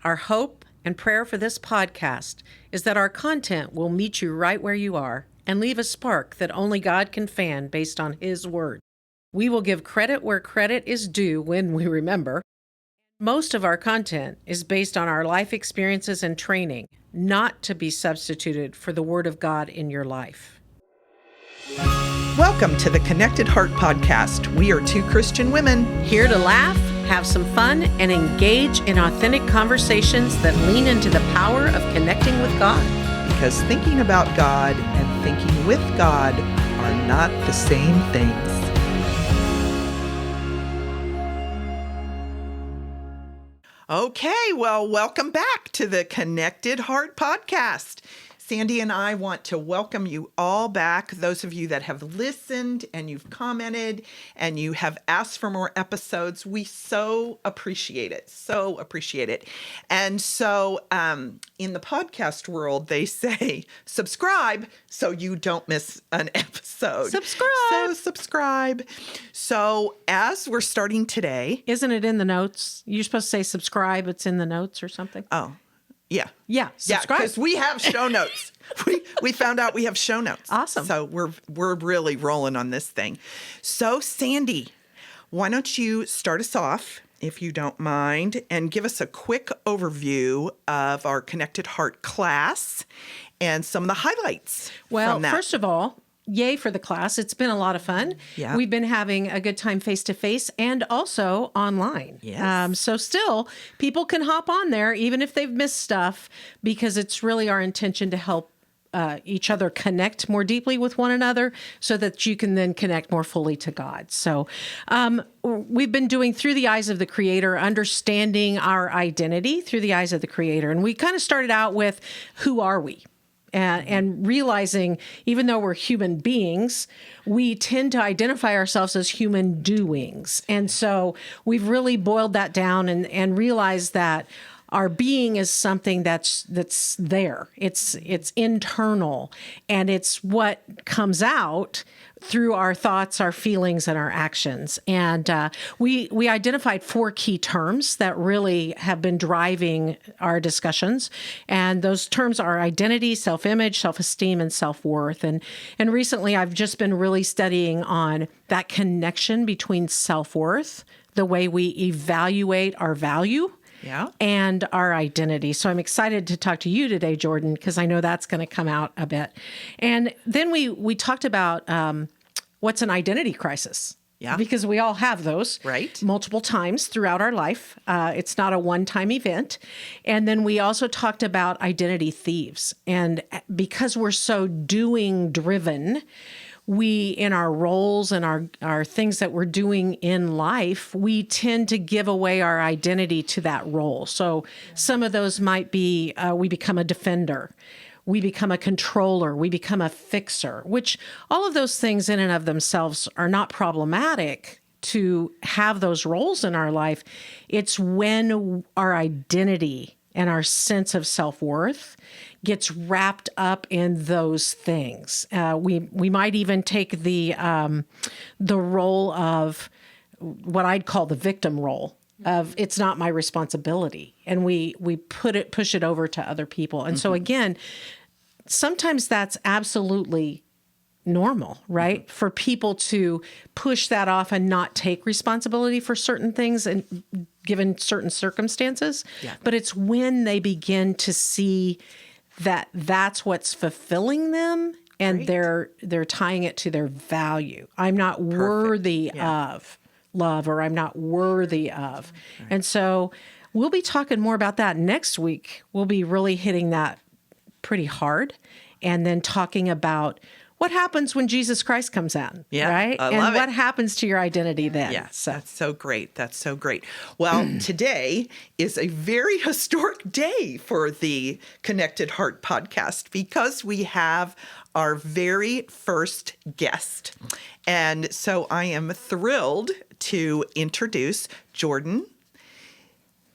Our hope and prayer for this podcast is that our content will meet you right where you are and leave a spark that only God can fan based on His Word. We will give credit where credit is due when we remember. Most of our content is based on our life experiences and training, not to be substituted for the Word of God in your life. Welcome to the Connected Heart Podcast. We are two Christian women Here to laugh, have some fun, and engage in authentic conversations that lean into the power of connecting with God. because thinking about God and thinking with God are not the same things. Okay, well, welcome back to the Connected Heart Podcast. Sandi and I want to welcome you all back, those of you that have listened and you've commented and you have asked for more episodes. We so appreciate it, And so in the podcast world, they say subscribe so you don't miss an episode. Subscribe. So as we're starting today. Isn't it in the notes? You're supposed to say subscribe. It's in the notes or something. Oh. Yeah. Subscribe. Yeah, because we have show notes. we found out we have show notes. Awesome. So we're really rolling on this thing. So Sandi, why don't you start us off, if you don't mind, and give us a quick overview of our Connected Heart class and some of the highlights from that. First of all, yay for the class. It's been a lot of fun. Yeah. We've been having a good time face-to-face and also online. Yes. So still, people can hop on there, even if they've missed stuff, because it's really our intention to help each other connect more deeply with one another so that you can then connect more fully to God. So we've been doing Through the Eyes of the Creator, understanding our identity through the eyes of the Creator. And we kind of started out with, who are we? And realizing, even though we're human beings, we tend to identify ourselves as human doings. And so we've really boiled that down and realized that our being is something that's there. It's internal, and it's what comes out through our thoughts, our feelings, and our actions. And we identified 4 key terms that really have been driving our discussions. And those terms are identity, self-image, self-esteem, and self-worth. And recently, I've just been really studying on that connection between self-worth, the way we evaluate our value, and our identity. So I'm excited to talk to you today, Jordan, because I know that's going to come out a bit. And then we talked about what's an identity crisis. Yeah. Because we all have those. Right. Multiple times throughout our life. It's not a one-time event. And then we also talked about identity thieves. And because we're so doing driven, we, in our roles and our things that we're doing in life, we tend to give away our identity to that role. So some of those might be, we become a defender, we become a controller, we become a fixer, which all of those things in and of themselves are not problematic to have those roles in our life. It's when our identity and our sense of self-worth gets wrapped up in those things. We might even take the role of what I'd call the victim role of it's not my responsibility, and we push it over to other people. And so again, sometimes that's absolutely normal, right? For people to push that off and not take responsibility for certain things and given certain circumstances. Yeah. But it's when they begin to see that that's what's fulfilling them, and they're tying it to their value. I'm not worthy of love, or I'm not worthy of. Right. And so we'll be talking more about that next week. We'll be really hitting that pretty hard, and then talking about what happens when Jesus Christ comes in, right? I love and what it. happens to your identity then. Yes, that's so great. That's so great. Well, today is a very historic day for the Connected Heart Podcast because we have our very first guest. And so I am thrilled to introduce Jordan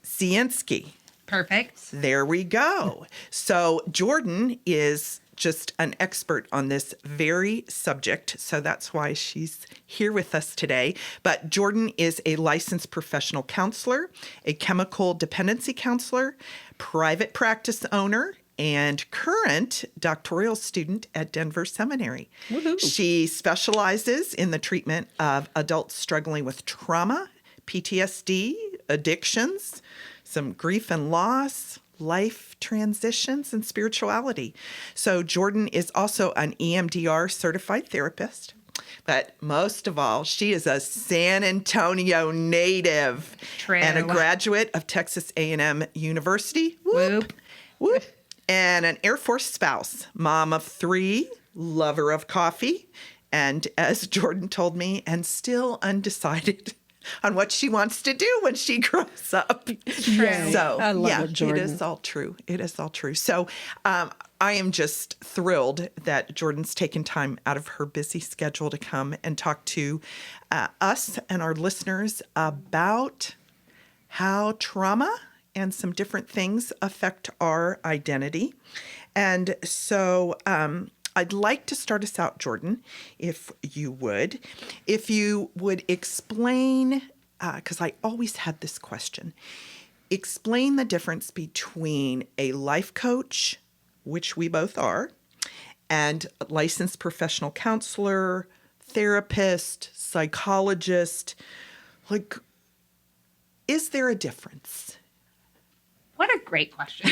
Cienski. Perfect. There we go. So Jordan is just an expert on this very subject. So that's why she's here with us today. But Jordan is a licensed professional counselor, a chemical dependency counselor, private practice owner, and current doctoral student at Denver Seminary. Woohoo. She specializes in the treatment of adults struggling with trauma, PTSD, addictions, some grief and loss, life transitions, and spirituality. So Jordan is also an EMDR certified therapist. But most of all, she is a San Antonio native True. and a graduate of Texas A&M University. Whoop. Whoop. And an Air Force spouse, mom of 3, lover of coffee, and as Jordan told me, and still undecided on what she wants to do when she grows up. Yeah. So, I love yeah, it, Jordan. it is all true. It is all true. So, I am just thrilled that Jordan's taken time out of her busy schedule to come and talk to us and our listeners about how trauma and some different things affect our identity. And so I'd like to start us out, Jordan, if you would explain, because I always had this question, explain the difference between a life coach, which we both are, and a licensed professional counselor, therapist, psychologist. Like, is there a difference? What a great question.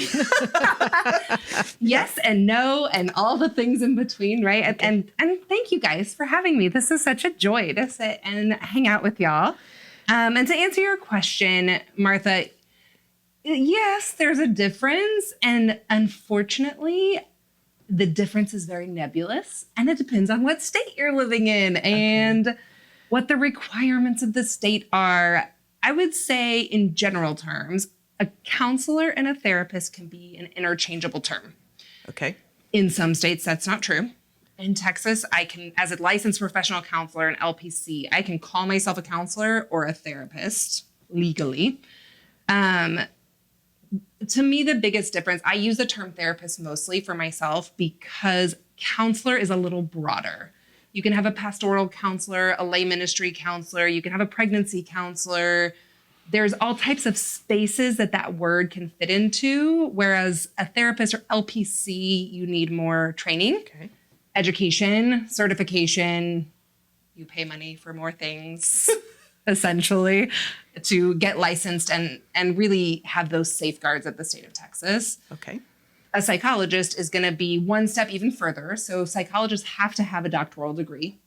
Yes and no and all the things in between, right? Okay. And thank you guys for having me. This is such a joy to sit and hang out with y'all. And to answer your question, Martha, yes, there's a difference. And unfortunately, the difference is very nebulous. And it depends on what state you're living in and what the requirements of the state are. I would say in general terms, a counselor and a therapist can be an interchangeable term. Okay. In some states, that's not true. In Texas, I can, as a licensed professional counselor, an LPC, I can call myself a counselor or a therapist legally. To me, the biggest difference, I use the term therapist mostly for myself because counselor is a little broader. You can have a pastoral counselor, a lay ministry counselor, you can have a pregnancy counselor. There's all types of spaces that word can fit into, whereas a therapist or LPC, you need more training, education, certification. You pay money for more things, essentially, to get licensed and really have those safeguards of the state of Texas. Okay. A psychologist is going to be one step even further. So psychologists have to have a doctoral degree.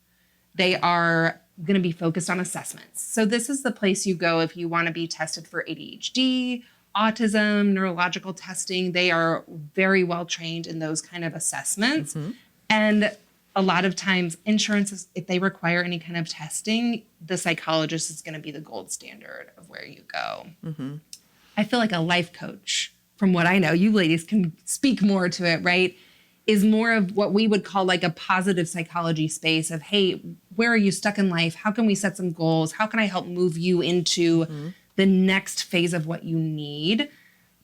They are going to be focused on assessments. So this is the place you go if you want to be tested for ADHD, autism, neurological testing. They are very well trained in those kind of assessments. Mm-hmm. And a lot of times insurance, if they require any kind of testing, the psychologist is going to be the gold standard of where you go. Mm-hmm. I feel like a life coach, from what I know, you ladies can speak more to it, right? Is more of what we would call like a positive psychology space of, hey, where are you stuck in life? How can we set some goals? How can I help move you into the next phase of what you need?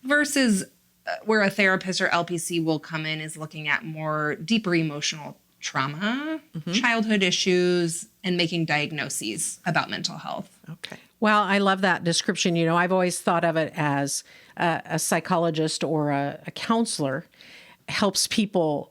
Versus where a therapist or LPC will come in is looking at more deeper emotional trauma, childhood issues, and making diagnoses about mental health. Okay. Well, I love that description. You know, I've always thought of it as a psychologist or a counselor helps people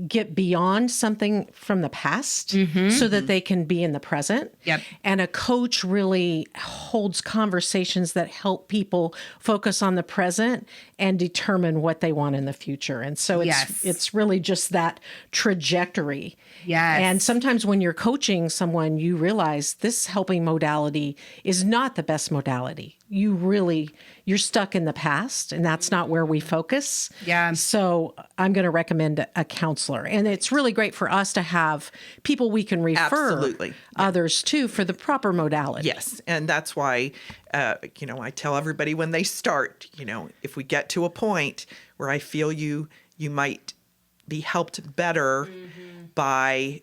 get beyond something from the past so that they can be in the present. Yep. And a coach really holds conversations that help people focus on the present and determine what they want in the future. And so it's really just that trajectory. Yes. And sometimes when you're coaching someone, you realize this helping modality is not the best modality. You're stuck in the past, and that's not where we focus. Yeah. So I'm going to recommend a counselor. And it's really great for us to have people we can refer others to for the proper modality. Yes. And that's why, I tell everybody when they start, if we get to a point where I feel you might be helped better by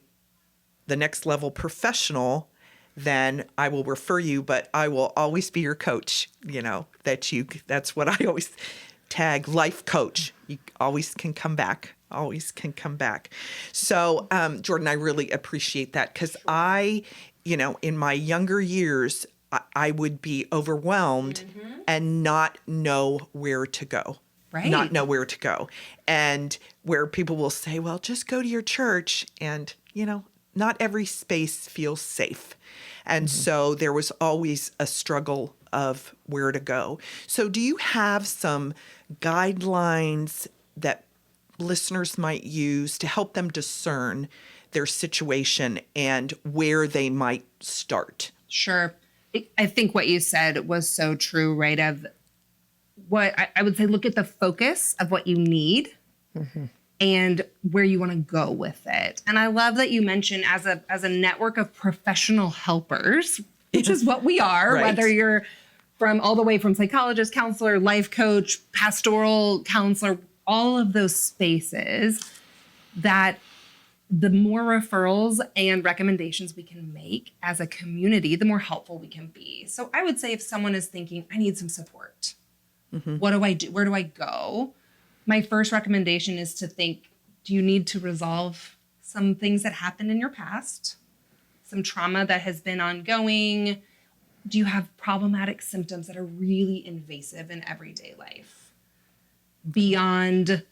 the next level professional, then I will refer you, but I will always be your coach. That's what I always tag, life coach. You always can come back. Always can come back. So, Jordan, I really appreciate that because in my younger years, I would be overwhelmed and not know where to go. Right. Not know where to go. And where people will say, well, just go to your church. And, not every space feels safe. And so there was always a struggle of where to go. So do you have some guidelines that listeners might use to help them discern their situation and where they might start? Sure. I think what you said was so true, right? Of what I would say, look at the focus of what you need and where you want to go with it. And I love that you mentioned as a network of professional helpers, which is what we are, Right. whether you're all the way from psychologist, counselor, life coach, pastoral counselor, all of those spaces, that the more referrals and recommendations we can make as a community, the more helpful we can be. So I would say if someone is thinking, I need some support, what do I do? Where do I go? My first recommendation is to think, do you need to resolve some things that happened in your past? Some trauma that has been ongoing? Do you have problematic symptoms that are really invasive in everyday life? Beyond,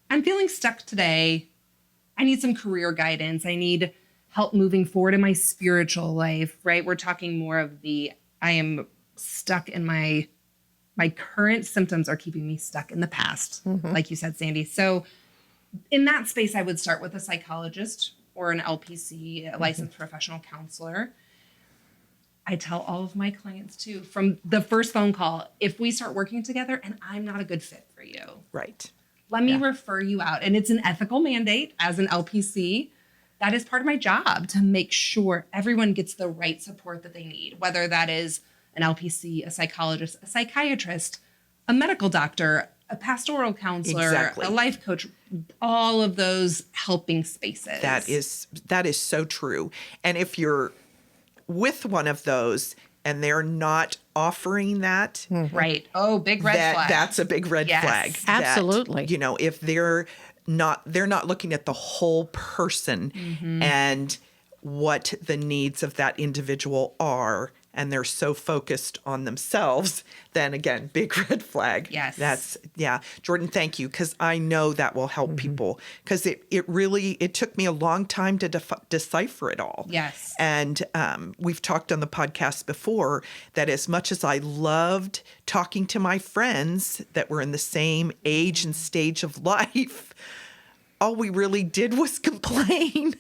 I'm feeling stuck today. I need some career guidance. I need help moving forward in my spiritual life, right? We're talking more of I am stuck in my current symptoms are keeping me stuck in the past, like you said, Sandy. So in that space, I would start with a psychologist or an LPC, a licensed professional counselor. I tell all of my clients too, from the first phone call, if we start working together and I'm not a good fit for you, Right. let me refer you out. And it's an ethical mandate as an LPC. That is part of my job to make sure everyone gets the right support that they need, whether that is an LPC, a psychologist, a psychiatrist, a medical doctor, a pastoral counselor, Exactly. a life coach, all of those helping spaces. That is so true. And if you're with one of those and they're not offering that, right. Oh, big red flag. That's a big red Yes. flag. Absolutely. That, if they're not looking at the whole person and what the needs of that individual are, and they're so focused on themselves, then again, big red flag. Yes. Jordan, thank you. Cause I know that will help people. Cause it took me a long time to decipher it all. Yes. And we've talked on the podcast before that as much as I loved talking to my friends that were in the same age and stage of life, all we really did was complain,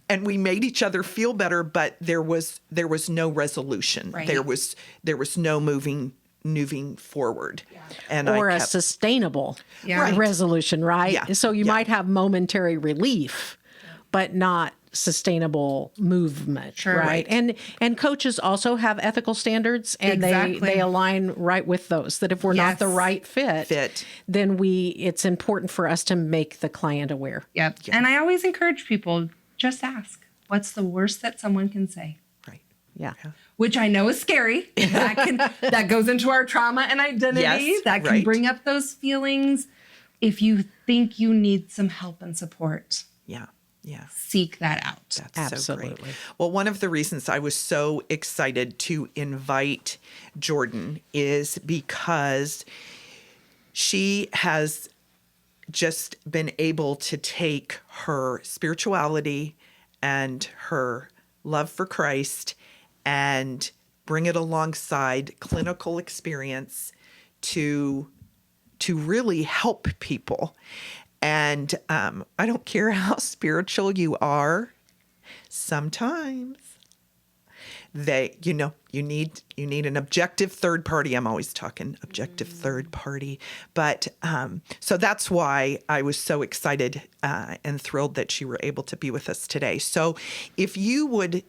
and we made each other feel better, but there was no resolution. Right. There was no moving forward. Yeah. And Or a sustainable Right. resolution, right? Yeah. So you might have momentary relief, but not sustainable movement, Sure. right? And coaches also have ethical standards, and Exactly. they align right with those. That if we're not the Yes. right fit, then it's important for us to make the client aware. Yep. And I always encourage people, just ask, what's the worst that someone can say? right. Yeah. Which I know is scary. That goes into our trauma and identity. Yes, that can right. bring up those feelings. If you think you need some help and support, Yeah. Yeah. seek that out. That's so great. Absolutely. Well, one of the reasons I was so excited to invite Jordan is because she has just been able to take her spirituality and her love for Christ and bring it alongside clinical experience to really help people. And I don't care how spiritual you are, sometimes you need an objective third party. I'm always talking objective third party. But so that's why I was so excited and thrilled that you were able to be with us today. So if you would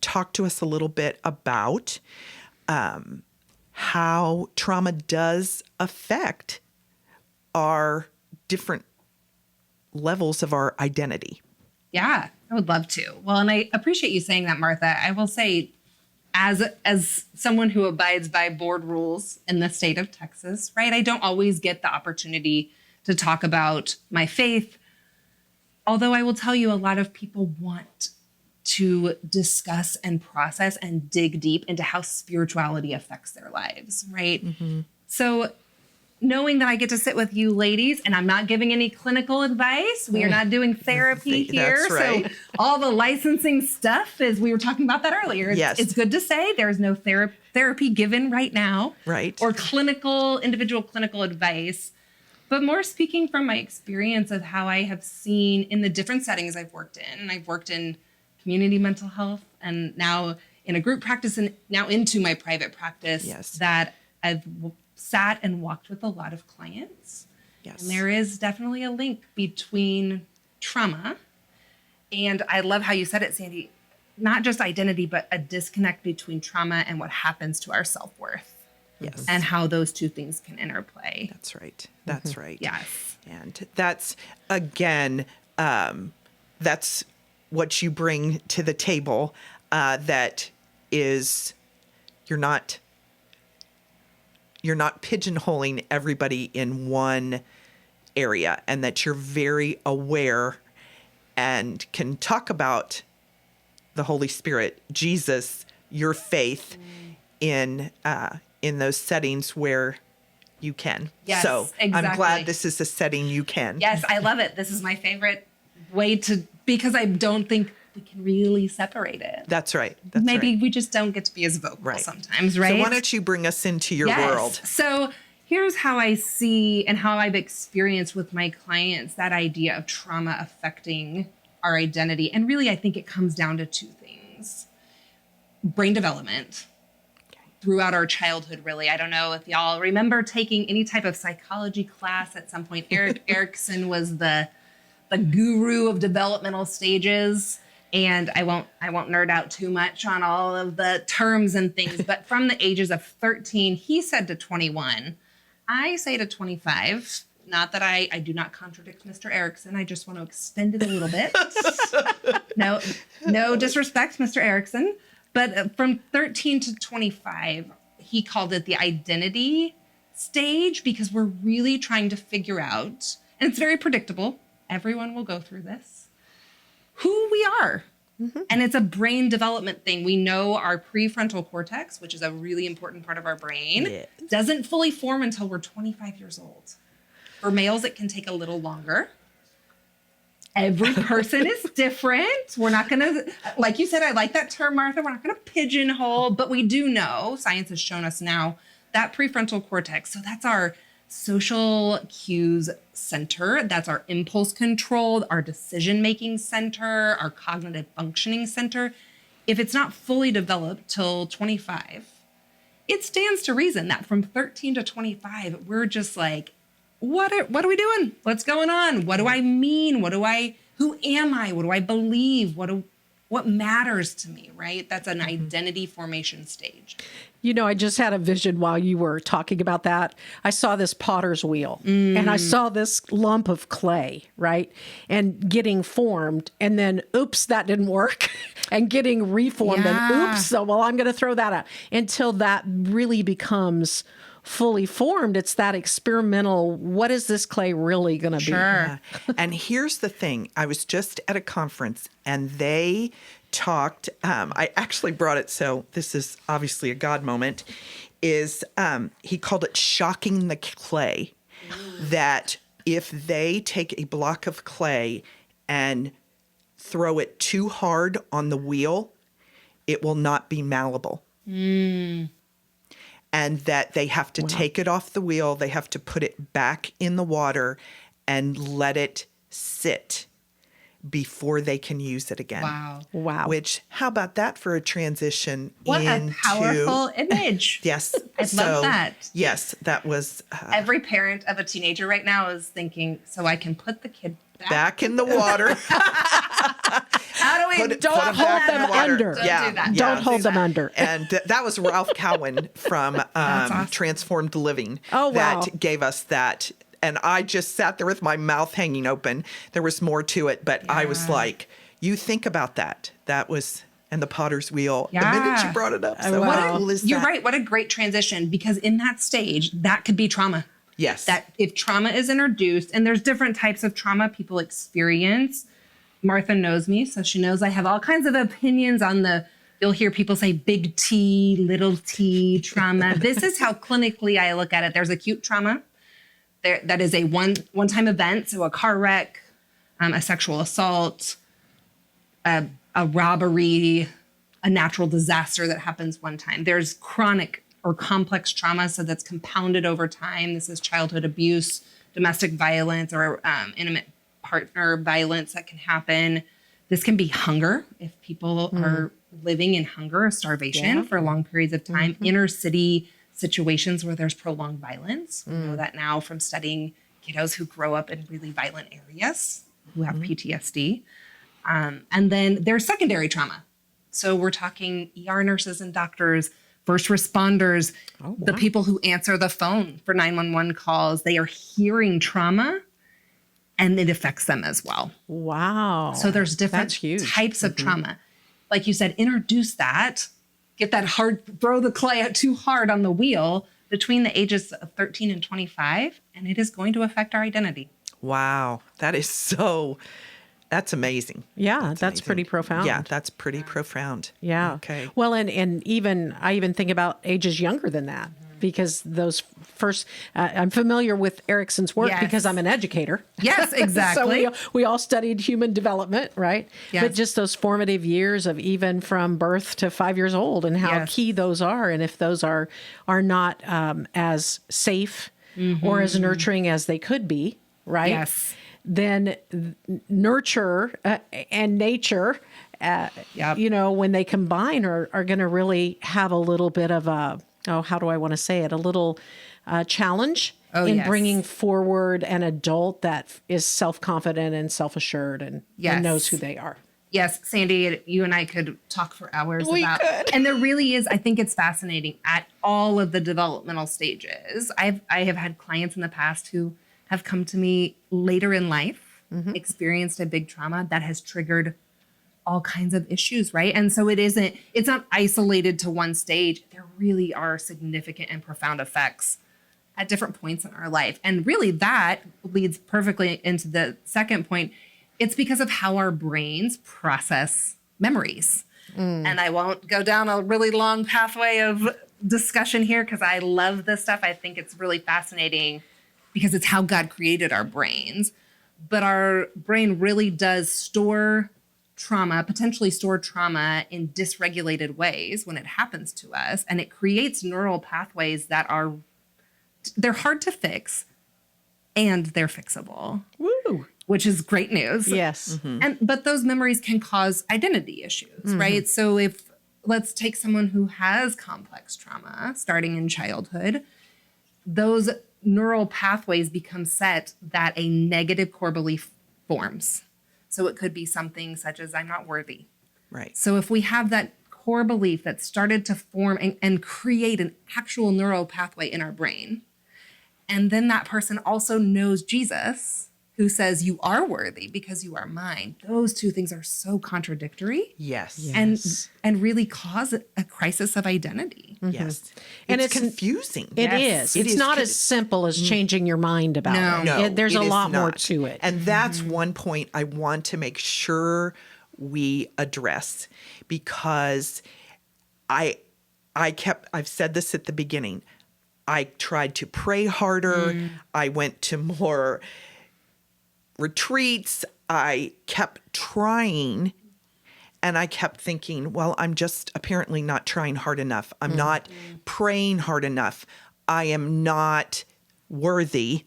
talk to us a little bit about how trauma does affect our different levels of our identity. Yeah, I would love to. Well, and I appreciate you saying that, Martha. I will say, as someone who abides by board rules in the state of Texas, right? I don't always get the opportunity to talk about my faith. Although I will tell you, a lot of people want to discuss and process and dig deep into how spirituality affects their lives, right? So knowing that I get to sit with you ladies, and I'm not giving any clinical advice. We are not doing therapy here. That's right. So all the licensing stuff, as we were talking about that earlier, Yes. it's good to say there's no therapy given right now. Right. Or individual clinical advice. But more speaking from my experience of how I have seen in the different settings I've worked in, and I've worked in community mental health and now in a group practice and now into my private practice, Yes. that I've sat and walked with a lot of clients. Yes. And there is definitely a link between trauma, and I love how you said it, Sandy, not just identity, but a disconnect between trauma and what happens to our self-worth. Yes. And how those two things can interplay. That's right. That's right. Yes. And that's, again, that's what you bring to the table, that is, you're not pigeonholing everybody in one area, and that you're very aware and can talk about the Holy Spirit, Jesus, your faith in those settings where you can. Yes, so I'm exactly. glad this is a setting you can. Yes, I love it. This is my favorite way because I don't think we can really separate it. That's right. That's Maybe right. we just don't get to be as vocal Right. sometimes, right? So why don't you bring us into your Yes. world? So here's how I see and how I've experienced with my clients that idea of trauma affecting our identity. And really, I think it comes down to two things. Brain development throughout our childhood, really. I don't know if y'all remember taking any type of psychology class at some point. Erik Erikson was the guru of developmental stages. And I won't nerd out too much on all of the terms and things, but from the ages of 13, he said to 21, I say to 25, not that I do not contradict Mr. Erikson. I just want to extend it a little bit. No disrespect, Mr. Erikson. But from 13 to 25, he called it the identity stage, because we're really trying to figure out, and it's very predictable, everyone will go through this, who we are. Mm-hmm. And it's a brain development thing. We know our prefrontal cortex, which is a really important part of our brain, doesn't fully form until we're 25 years old. For males, it can take a little longer. Every person is different. We're not going to, like you said, I like that term, Martha, we're not going to pigeonhole, but we do know, science has shown us now, that prefrontal cortex, so that's our social cues center, that's our impulse control, our decision-making center, our cognitive functioning center. If it's not fully developed till 25, it stands to reason that from 13 to 25, we're just like, what are we doing? What's going on? What do I mean? Who am I? What do I believe? What matters to me, right? That's an identity formation stage. You know, I just had a vision while you were talking about that. I saw this potter's wheel and I saw this lump of clay, right? And getting formed, and then, oops, that didn't work, and getting reformed, and oops, so, well, I'm going to throw that out until that really becomes fully formed. It's that experimental, what is this clay really going to be? Yeah. And here's the thing. I was just at a conference and they talked, I actually brought it, so this is obviously a God moment, is he called it shocking the clay. That if they take a block of clay and throw it too hard on the wheel, it will not be malleable. And that they have to take it off the wheel, they have to put it back in the water and let it sit before they can use it again. Wow. Which, how about that for a transition What into... a powerful image. Yes. I love that. Yes, that was... Every parent of a teenager right now is thinking, so I can put the kid back in the water. How do we... Don't hold them under. Don't do that. Don't hold them under. And that was Ralph Cowan from awesome. Transformed Living. Oh, wow. That gave us that. And I just sat there with my mouth hanging open. There was more to it, but I was like, you think about that. That was, and the potter's wheel, the Yeah. minute you brought it up. So Wow. how cool is You're that? right. What a great transition, because in that stage, that could be trauma. Yes. That if trauma is introduced, and there's different types of trauma people experience. Martha knows me, so she knows I have all kinds of opinions on you'll hear people say big T, little t trauma. This is how clinically I look at it. There's acute trauma. That is a one-time event, so a car wreck, a sexual assault, a robbery, a natural disaster that happens one time. There's chronic or complex trauma, so that's compounded over time. This is childhood abuse, domestic violence, or intimate partner violence that can happen. This can be hunger, if people are living in hunger or starvation for long periods of time. Inner city situations where there's prolonged violence. We know that now from studying kiddos who grow up in really violent areas, who have PTSD. And then there's secondary trauma. So we're talking ER nurses and doctors, first responders, the people who answer the phone for 911 calls. They are hearing trauma, and it affects them as well. Wow. So there's different That's huge. types of trauma. Like you said, introduce that, get that hard, throw the clay out too hard on the wheel between the ages of 13 and 25, and it is going to affect our identity. Wow. That's amazing. Yeah, that's amazing. pretty profound. Yeah, that's pretty profound. Yeah. Okay. Well, and I even think about ages younger than that, because those first, I'm familiar with Erickson's work Yes. because I'm an educator. Yes, exactly. So we all studied human development, right? Yes. But just those formative years of even from birth to 5 years old, and how Yes. key those are. And if those are not as safe or as nurturing as they could be, right? Yes. Then nurture and nature, Yep. when they combine, are going to really have a little bit of how do I want to say it? A little challenge in yes. bringing forward an adult that is self-confident and self-assured and knows who they are. Yes, Sandy, you and I could talk for hours We about, could. and there really is, I think it's fascinating at all of the developmental stages. I have had clients in the past who have come to me later in life, experienced a big trauma that has triggered all kinds of issues, right? And so it's not isolated to one stage. There really are significant and profound effects at different points in our life. And really that leads perfectly into the second point. It's because of how our brains process memories. And I won't go down a really long pathway of discussion here because I love this stuff. I think it's really fascinating because it's how God created our brains. But our brain really does store trauma, potentially store trauma in dysregulated ways when it happens to us. And it creates neural pathways that they're hard to fix and they're fixable. Woo! Which is great news. Yes. But those memories can cause identity issues, right? So let's take someone who has complex trauma starting in childhood, those neural pathways become set that a negative core belief forms. So it could be something such as, I'm not worthy. Right. So if we have that core belief that started to form and create an actual neural pathway in our brain, and then that person also knows Jesus, who says you are worthy because you are mine. Those two things are so contradictory. Yes. And really cause a crisis of identity. Yes. And it's it's confusing. It Yes. is. It's not as simple as changing your mind about it. No, There's it a is lot more not. to it. And that's one point I want to make sure we address, because I've said this at the beginning. I tried to pray harder. I went to more retreats. I kept trying, and I kept thinking, well, I'm just apparently not trying hard enough. I'm not praying hard enough. I am not worthy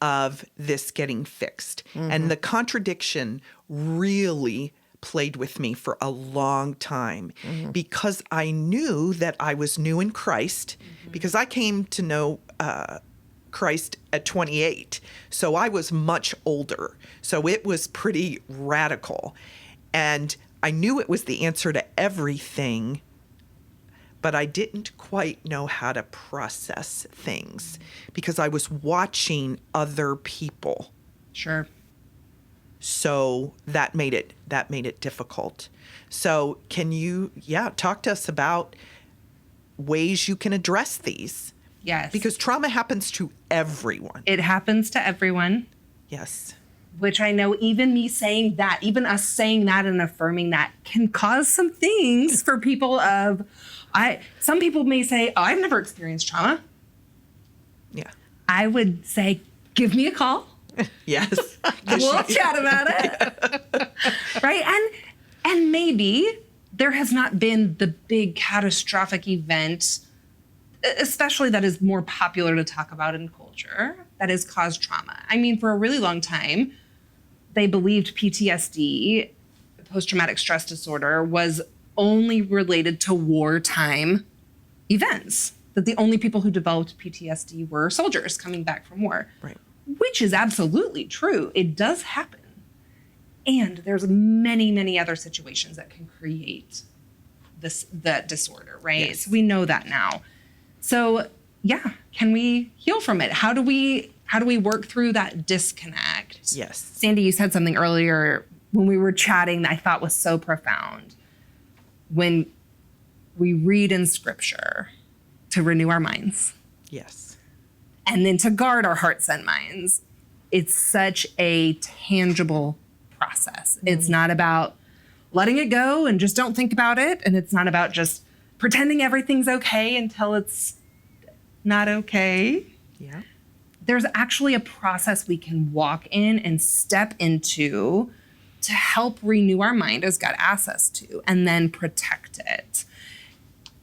of this getting fixed. And the contradiction really played with me for a long time, because I knew that I was new in Christ, because I came to know Christ at 28. So I was much older. So it was pretty radical. And I knew it was the answer to everything, but I didn't quite know how to process things because I was watching other people. Sure. So that made it difficult. So can you, talk to us about ways you can address these? Yes. Because trauma happens to everyone. It happens to everyone. Yes. Which I know even me saying that, even us saying that and affirming that can cause some things for people some people may say, oh, I've never experienced trauma. Yeah. I would say, give me a call. Yes. We'll chat about it. Right? And maybe there has not been the big catastrophic event, especially that is more popular to talk about in culture, that has caused trauma. I mean, for a really long time, they believed PTSD, post-traumatic stress disorder, was only related to wartime events. That the only people who developed PTSD were soldiers coming back from war. Right. Which is absolutely true. It does happen. And there's many, many other situations that can create that disorder, right? Yes. So we know that now. So can we heal from it? How do we work through that disconnect? Yes. Sandy, you said something earlier when we were chatting that I thought was so profound. When we read in scripture to renew our minds. Yes. And then to guard our hearts and minds, it's such a tangible process. It's not about letting it go and just don't think about it. And it's not about just pretending everything's okay until it's not okay. Yeah. There's actually a process we can walk in and step into to help renew our mind as God asks us to, and then protect it.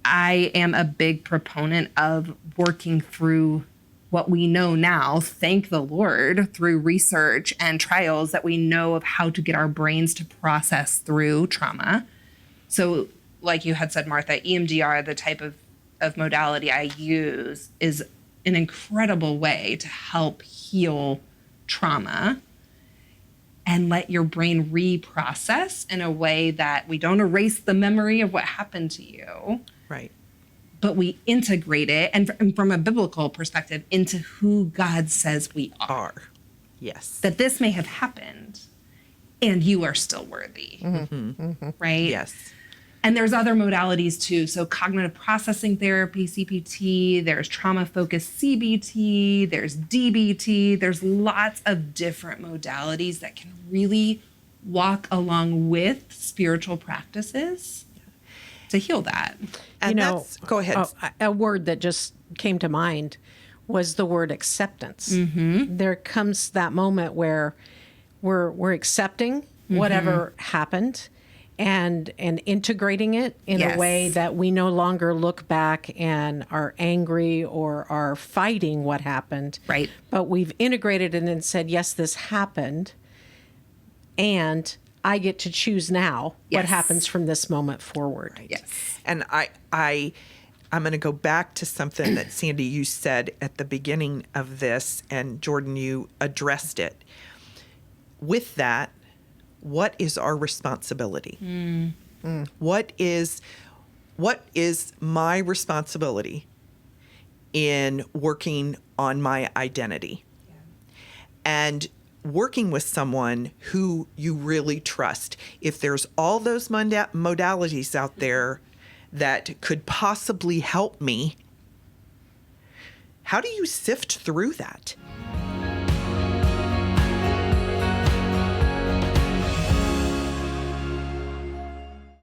I am a big proponent of working through what we know now, thank the Lord, through research and trials that we know of how to get our brains to process through trauma. So like you had said, Martha, EMDR, the type of modality I use, is an incredible way to help heal trauma and let your brain reprocess in a way that we don't erase the memory of what happened to you. Right. But we integrate it, and from a biblical perspective, into who God says we are. Yes. That this may have happened, and you are still worthy. Right? Yes. And there's other modalities too. So cognitive processing therapy, CPT, there's trauma-focused CBT, there's DBT. There's lots of different modalities that can really walk along with spiritual practices to heal that. And go ahead. A word that just came to mind was the word acceptance. There comes that moment where we're accepting whatever happened and integrating it in a way that we no longer look back and are angry or are fighting what happened. Right. But we've integrated it and said, yes, this happened, and I get to choose now what happens from this moment forward. Right. Yes. And I'm going to go back to something that Sandy, you said at the beginning of this, and Jordan, you addressed it. With that, what is our responsibility? What is my responsibility in working on my identity? And working with someone who you really trust. If there's all those modalities out there that could possibly help me, how do you sift through that?